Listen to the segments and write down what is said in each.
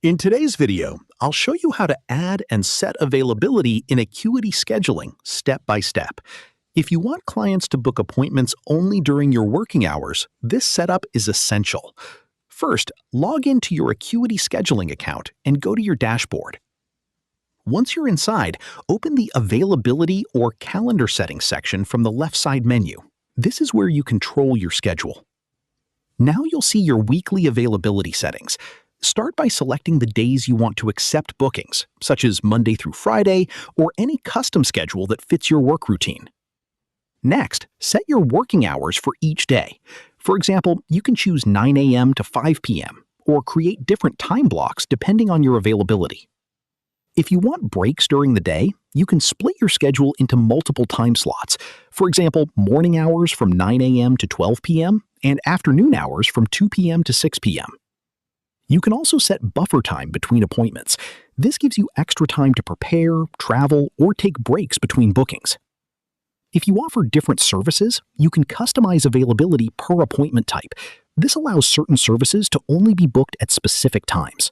In today's video, I'll show you how to add and set availability in Acuity Scheduling step by step. If you want clients to book appointments only during your working hours, this setup is essential. First, log into your Acuity Scheduling account and go to your dashboard. Once you're inside, open the Availability or Calendar Settings section from the left side menu. This is where you control your schedule. Now you'll see your weekly availability settings. Start by selecting the days you want to accept bookings, such as Monday through Friday, or any custom schedule that fits your work routine. Next, set your working hours for each day. For example, you can choose 9 a.m. to 5 p.m., or create different time blocks depending on your availability. If you want breaks during the day, you can split your schedule into multiple time slots. For example, morning hours from 9 a.m. to 12 p.m., and afternoon hours from 2 p.m. to 6 p.m. You can also set buffer time between appointments. This gives you extra time to prepare, travel, or take breaks between bookings. If you offer different services, you can customize availability per appointment type. This allows certain services to only be booked at specific times.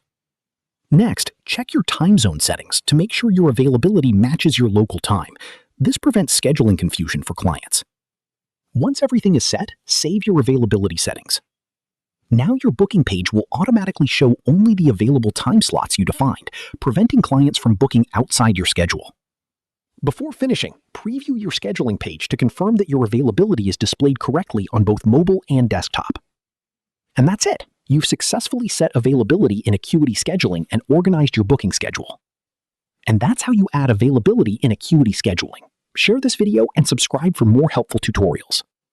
Next, check your time zone settings to make sure your availability matches your local time. This prevents scheduling confusion for clients. Once everything is set, save your availability settings. Now your booking page will automatically show only the available time slots you defined, preventing clients from booking outside your schedule. Before finishing, preview your scheduling page to confirm that your availability is displayed correctly on both mobile and desktop. And that's it. You've successfully set availability in Acuity Scheduling and organized your booking schedule. And that's how you add availability in Acuity Scheduling. Share this video and subscribe for more helpful tutorials.